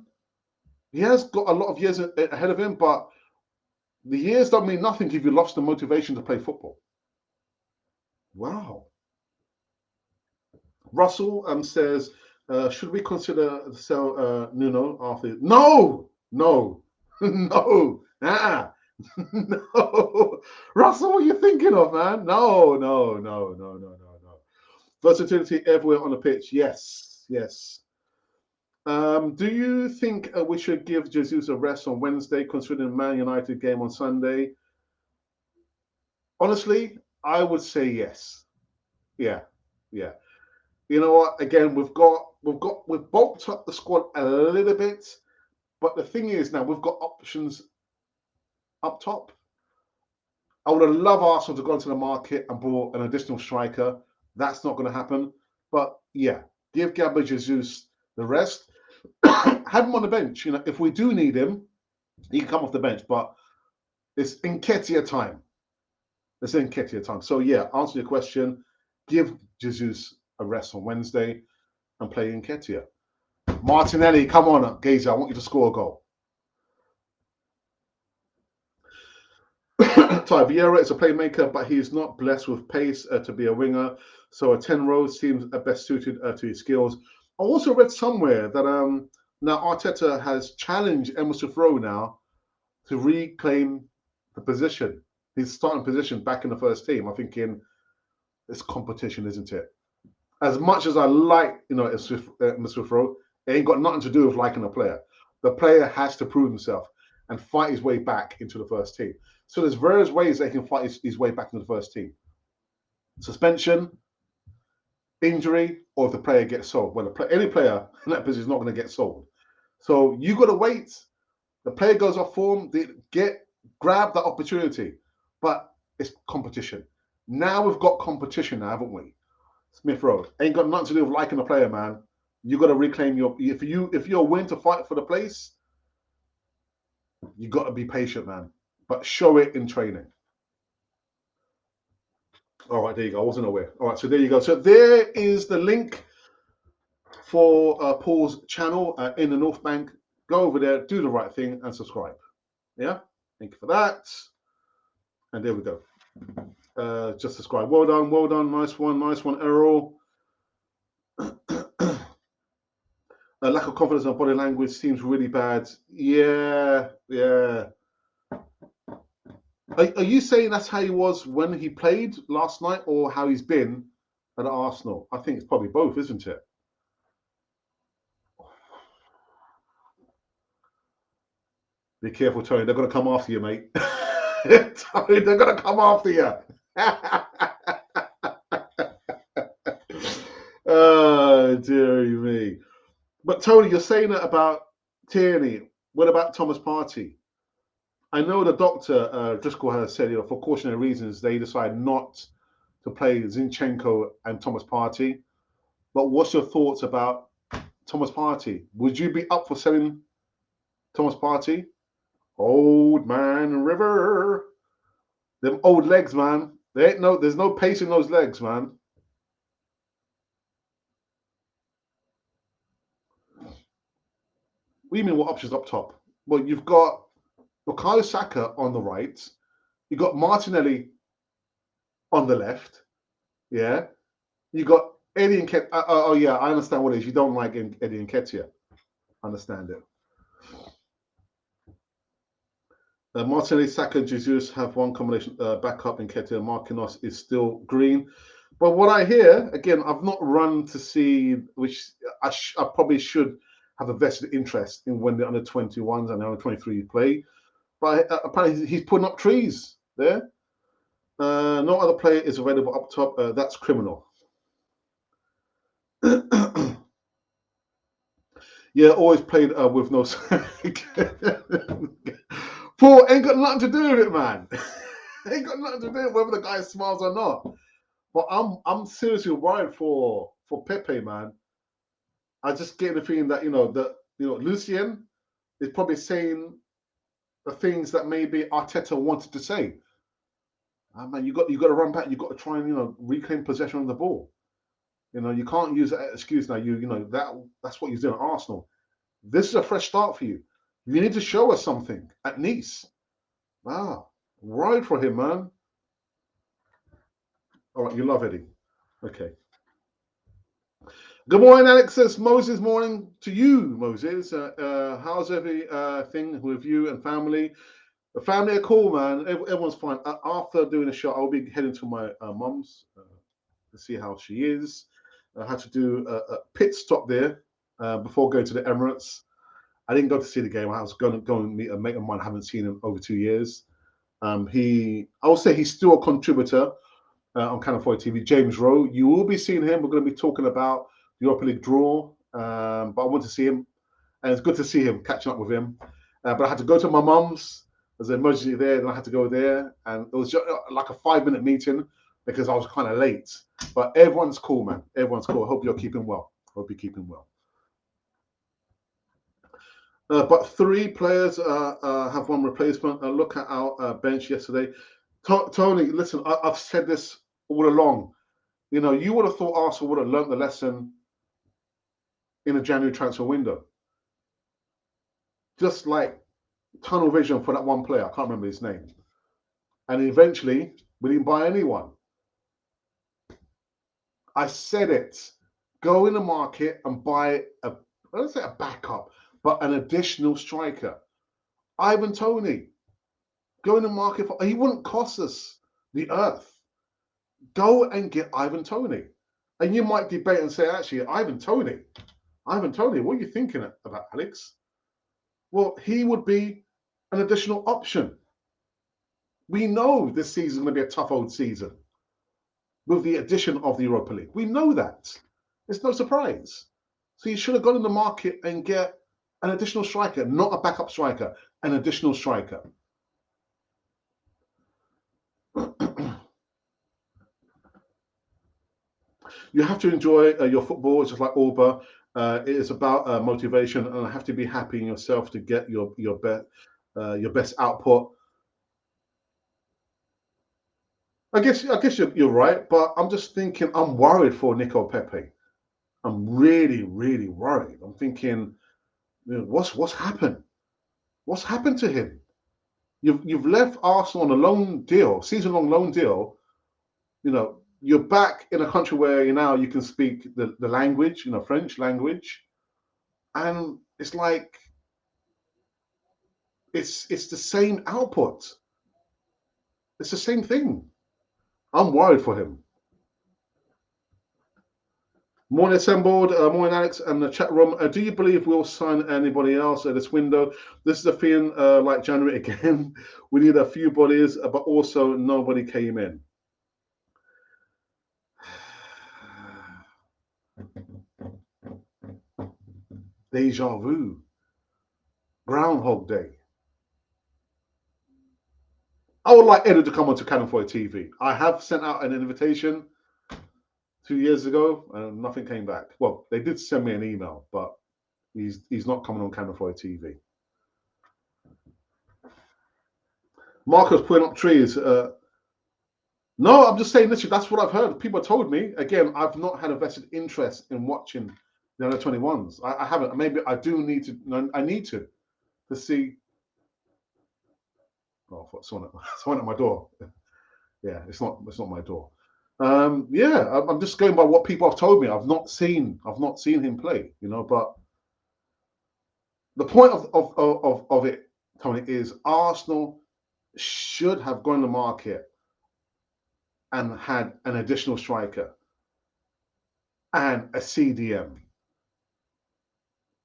He has got a lot of years ahead of him, but the years don't mean nothing if you lost the motivation to play football. Wow. Russell says, should we consider sell Nuno after? No, no, no, no. Russell, what are you thinking of, man? No. Versatility everywhere on the pitch. Yes. Do you think we should give Jesus a rest on Wednesday, considering Man United game on Sunday? Honestly, I would say yes. Yeah. You know what? Again, we've bulked up the squad a little bit, but the thing is now we've got options up top. I would have loved Arsenal to go into the market and bought an additional striker. That's not going to happen. But yeah, give Gabriel Jesus the rest. Have him on the bench. If we do need him, he can come off the bench. But it's Nketiah time. So yeah, answer your question. Give Jesus a rest on Wednesday and play Nketiah. Martinelli, come on, Gazer. I want you to score a goal. Ty Vieira is a playmaker, but he's not blessed with pace to be a winger. So a 10 row seems best suited to his skills. I also read somewhere that now Arteta has challenged Emerson Rowe now to reclaim the position, his starting position back in the first team. I'm thinking it's competition, isn't it? As much as I like, Mr. Rowe, it ain't got nothing to do with liking a player. The player has to prove himself and fight his way back into the first team. So there's various ways that he can fight his way back into the first team. Suspension, injury, or if the player gets sold. Well, any player in that position is not going to get sold. So you got to wait. The player goes off form, grab that opportunity. But it's competition. Now we've got competition now, haven't we? Smith Rowe. Ain't got nothing to do with liking a player, man. You got to reclaim your. If you're willing to fight for the place, You got to be patient, man. But show it in training. All right, there you go. I wasn't aware. All right, so there you go. So there is the link for Paul's channel in the North Bank. Go over there, do the right thing, and subscribe. Yeah, thank you for that. And there we go. Just subscribe. Well done, well done. Nice one, Errol. A lack of confidence in body language seems really bad. Yeah. Are you saying that's how he was when he played last night, or how he's been at Arsenal? I think it's probably both, isn't it? Be careful, Tony. They're going to come after you, mate. Tony, they're going to come after you. Oh, dearie me. But Tony, you're saying that about Tierney. What about Thomas Partey? I know the doctor, Driscoll, has said, for cautionary reasons, they decide not to play Zinchenko and Thomas Partey. But what's your thoughts about Thomas Partey? Would you be up for selling Thomas Partey? Old man River. Them old legs, man. There's no pace in those legs, man. What do you mean what options up top? Well, you've got Bukayo Saka on the right. You've got Martinelli on the left. Yeah. You got Eddie and Ket. Oh, yeah, I understand what it is. You don't like Eddie Nketiah. Understand it. Martinelli, Saka, Jesus have one combination backup in Nketiah. Marquinhos is still green. But what I hear, again, I've not run to see, which I probably should have a vested interest in when the under 21s and the under 23 play. But apparently he's putting up trees there. No other player is available up top. That's criminal. Yeah, always played with no. Paul ain't got nothing to do with it, man. Ain't got nothing to do with whether the guy smiles or not. But I'm seriously worried for Pepe, man. I just get the feeling that Lucien is probably saying the things that maybe Arteta wanted to say. Man, you got to run back. You got to try and reclaim possession of the ball. You can't use that excuse now. That's what you're doing at Arsenal. This is a fresh start for you. You need to show us something at Nice. Wow, right for him, man. All right, you love Eddie. Okay. Good morning, Alexis. Moses, morning to you, Moses. How's everything with you and family? The family are cool, man. Everyone's fine. After doing the show, I'll be heading to my mum's to see how she is. I had to do a pit stop there before going to the Emirates. I didn't go to see the game. I was going to go and meet a mate of mine. I haven't seen him over 2 years. I will say he's still a contributor on Canal 4 TV. James Rowe. You will be seeing him. We're going to be talking about the Europa League draw. But I want to see him. And it's good to see him, catching up with him. But I had to go to my mum's. There's an emergency there. Then I had to go there. And it was just like a 5-minute meeting because I was kind of late. But everyone's cool, man. Everyone's cool. I hope you're keeping well. Hope you're keeping well. But 3 players have one replacement. Look at our bench yesterday. Tony, listen, I've said this all along. You would have thought Arsenal would have learnt the lesson in a January transfer window. Just like tunnel vision for that one player. I can't remember his name. And eventually, we didn't buy anyone. I said it. Go in the market and buy I don't say a backup, but an additional striker. Ivan Toney. Go in the market for. He wouldn't cost us the earth. Go and get Ivan Toney. And you might debate and say, actually, Ivan Toney, what are you thinking about, Alex? Well, he would be an additional option. We know this season is going to be a tough old season with the addition of the Europa League. We know that. It's no surprise. So you should have gone in the market and get an additional striker, not a backup striker, an additional striker. You have to enjoy your football. It's just like Alba. It is about motivation, and I have to be happy in yourself to get your bet. your best output. I guess you're right, but I'm just thinking I'm worried for Nico Pepe. I'm really, really worried. I'm thinking, what's happened? What's happened to him? You've left Arsenal on a loan deal, season-long loan deal. You're back in a country where you can speak the language, French language, and it's like it's the same output. It's the same thing. I'm worried for him. Morning assembled, morning Alex and the chat room. Do you believe we'll sign anybody else at this window? This is a feeling like January again. We need a few bodies, but also nobody came in. Deja vu. Groundhog Day. I would like Eddie to come onto Canon for TV. I have sent out an invitation 2 years ago and nothing came back. Well, they did send me an email, but he's not coming on Canon for TV. Marcus putting up trees. No, I'm just saying, literally, that's what I've heard. People told me. Again, I've not had a vested interest in watching the under 21s. I haven't. Maybe I do need to. I need to see. Oh, I thought someone at my door. Yeah, it's not my door. Yeah, I'm just going by what people have told me. I've not seen him play. But the point of it, Tony, is Arsenal should have gone to market and had an additional striker and a CDM,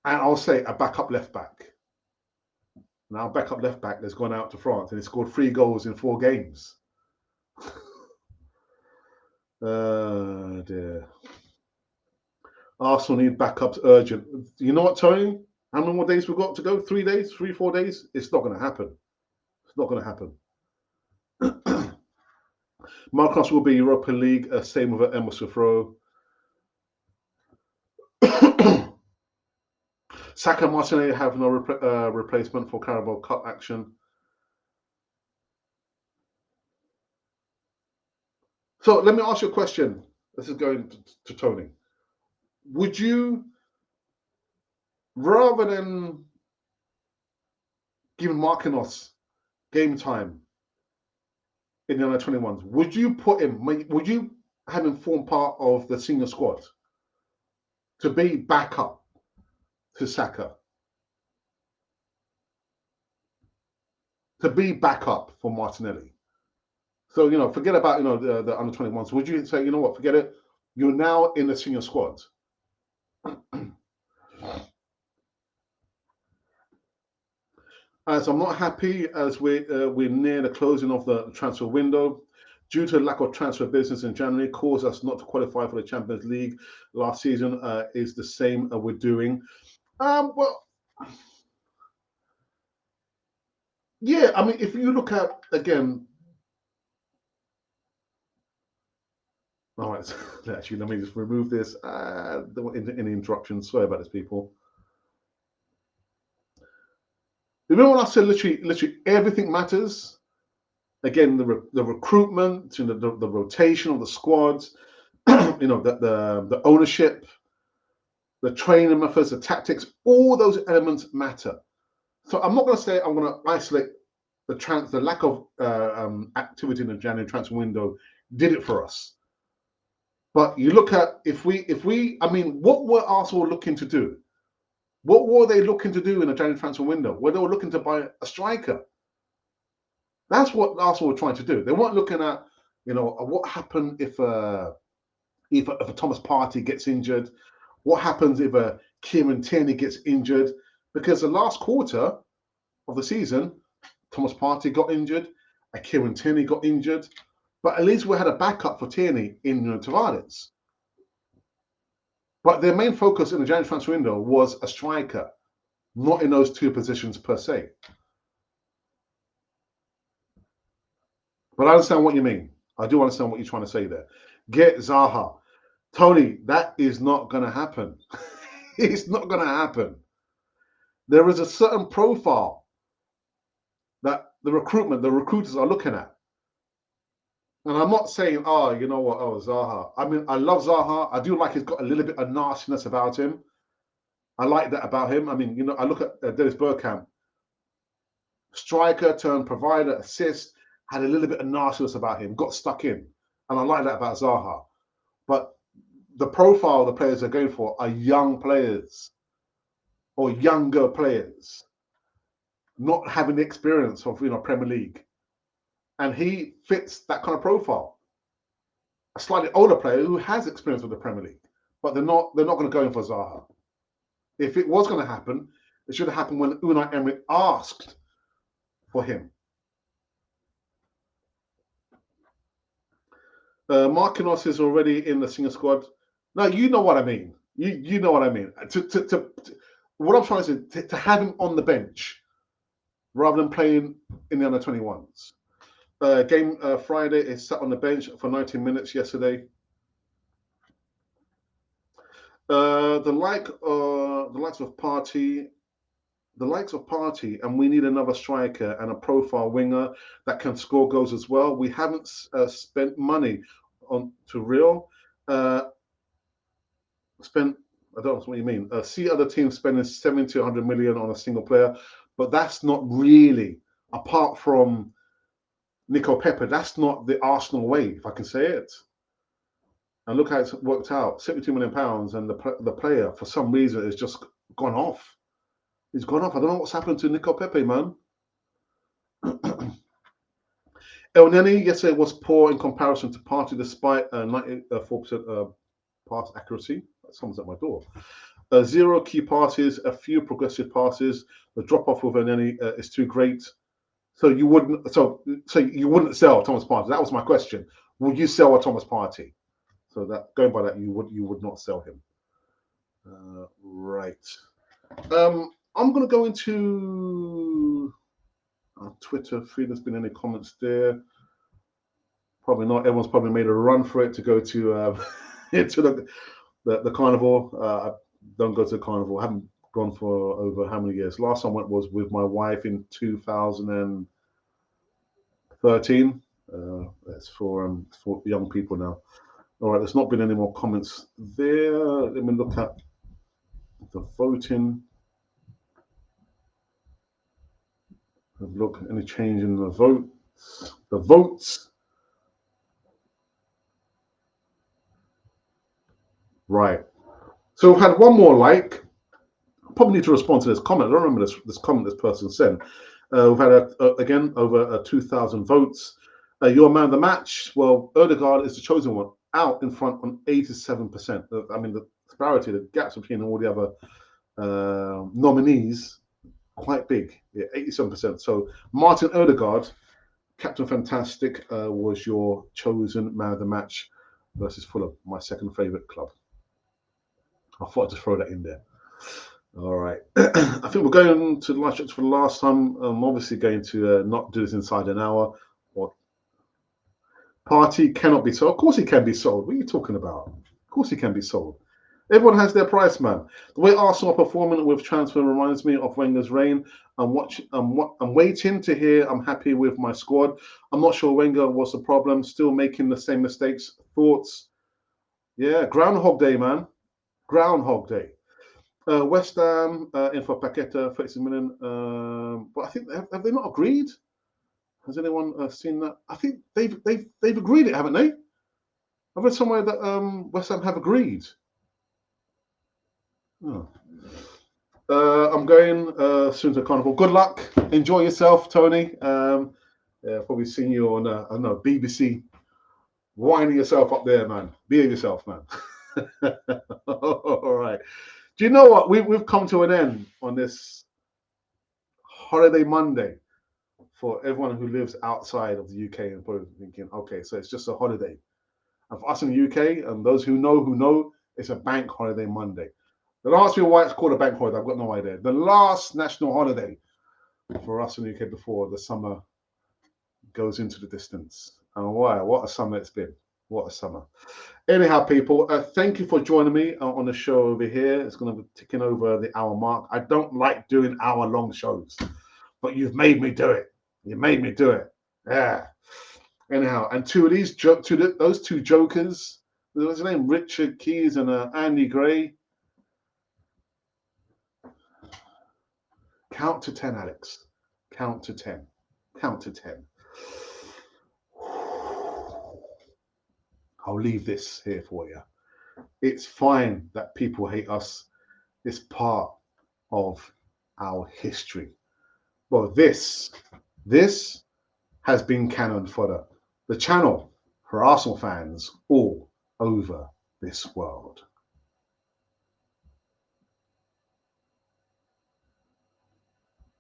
and I'll say a backup left back. Now, backup left back that's gone out to France and he scored 3 goals in 4 games. Dear. Arsenal need backups urgent. You know what, Tony? How many more days we've got to go? 3 days? 4 days? It's not going to happen. It's not going to happen. Marcos will be Europa League. Same with Emerson Rowe. Saka and Martinelli have no replacement for Carabao Cup action. So let me ask you a question. This is going to Tony. Would you, rather than giving Marquinhos game time in the under 21s, would you put him? Would you have him form part of the senior squad to be backup to Saka? To be backup for Martinelli. So forget about the under 21s. Would you say, what, forget it? You're now in the senior squad. As I'm not happy as we're near the closing of the transfer window. Due to lack of transfer business in January, caused us not to qualify for the Champions League last season. Is the same we're doing. Well, yeah. I mean, if you look at again. All right, actually, let me just remove this. There were any interruptions. Sorry about this, people. Remember when I said literally everything matters? Again, the recruitment, the rotation of the squads, the ownership, the training methods, the tactics, all those elements matter. So I'm not going to say I'm going to isolate the lack of activity in the January transfer window did it for us. But you look at if we, I mean, what were Arsenal looking to do? What were they looking to do in the January transfer window? Well, they were looking to buy a striker. That's what Arsenal were trying to do. They weren't looking at, what happened if a Thomas Partey gets injured. What happens if a Kieran Tierney gets injured? Because the last quarter of the season, Thomas Partey got injured, a Kieran Tierney got injured, but at least we had a backup for Tierney in Tavares. But their main focus in the January transfer window was a striker, not in those 2 positions per se. But I understand what you mean. I do understand what you're trying to say there. Get Zaha. Tony, that is not going to happen. It's not going to happen. There is a certain profile the recruiters are looking at. And I'm not saying, oh, you know what, oh, Zaha. I mean, I love Zaha. I do like he's got a little bit of nastiness about him. I like that about him. I mean, you know, I look at Dennis Bergkamp, striker turned provider, assist, had a little bit of nastiness about him, got stuck in. And I like that about Zaha. But the profile the players are going for are young players or younger players, not having the experience of, you know, Premier League. And he fits that kind of profile. A slightly older player who has experience with the Premier League, but they're not going to go in for Zaha. If it was going to happen, it should have happened when Unai Emery asked for him. Marquinhos is already in the senior squad. No, you know what I mean. You know what I mean. What I'm trying to say, to have him on the bench rather than playing in the under 21s. Game Friday is sat on the bench for 90 minutes yesterday. The likes of Partey, and we need another striker and a profile winger that can score goals as well. We haven't spent money on to Real. I don't know what you mean. See other teams spending 70 to 100 million on a single player, but that's not really, apart from Nico Pepe, that's not the Arsenal way, if I can say it. And look how it's worked out, £72 million, and the player, for some reason, has just gone off. He's gone off. I don't know what's happened to Nico Pepe, man. El Neni yesterday was poor in comparison to Partey, despite 94% pass accuracy. Someone's at my door. 0 key passes, a few progressive passes. The drop off with El Neni is too great. So you wouldn't. So you wouldn't sell Thomas Partey. That was my question. Would you sell a Thomas Partey? So that, going by that, you would not sell him. Right. I'm going to go into our Twitter feed. There's been any comments there? Probably not. Everyone's probably made a run for it to go to into the carnival. I don't go to the carnival. I haven't gone for over how many years. Last time I went was with my wife in 2013. That's for young people now. All right, there's not been any more comments there. Let me look at the voting. Look, any change in the votes? The votes. Right. So we've had one more like. Probably need to respond to this comment. I don't remember this comment this person sent. We've had again over 2,000 votes. Your man of the match. Well, Odegaard is the chosen one, out in front on 87%. I mean, the disparity, the gaps between all the other nominees, quite big. Yeah, 87%. So Martin Odegaard, Captain Fantastic, was your chosen man of the match versus Fulham, my second favourite club. I thought I'd just throw that in there. All right. I think we're going to the live stream for the last time. I'm obviously going to not do this inside an hour. Or Partey cannot be sold. Of course he can be sold. What are you talking about? Of course he can be sold. Everyone has their price, man. The way Arsenal are performing with transfer reminds me of Wenger's reign. I'm waiting to hear. I'm happy with my squad. I'm not sure Wenger was the problem. Still making the same mistakes. Thoughts? Yeah, Groundhog Day, man. Groundhog Day. West Ham in for Paqueta, 36 million. But I think have they not agreed? Has anyone seen that? I think they've agreed it, haven't they? I've read somewhere that West Ham have agreed. Oh. I'm going soon to Carnival. Good luck. Enjoy yourself, Tony. Probably seen you on I don't know, BBC, winding yourself up there, man. Behave yourself, man. All right. Do you know what? We've come to an end on this holiday Monday for everyone who lives outside of the UK and probably thinking, okay, so it's just a holiday. And for us in the UK and those who know, it's a bank holiday Monday. Don't ask me why it's called a bank holiday. I've got no idea. The last national holiday for us in the UK before the summer goes into the distance. And why? What a summer it's been. What a summer. Anyhow, people, thank you for joining me on the show over here. It's going to be ticking over the hour mark. I don't like doing hour-long shows, but you've made me do it. You made me do it. Yeah. Anyhow, and those two jokers, what's his name? Richard Keys and Andy Gray. Count to 10, Alex. Count to 10. Count to 10. I'll leave this here for you. It's fine that people hate us. It's part of our history. Well, this has been Cannon Fodder, the channel for Arsenal fans all over this world.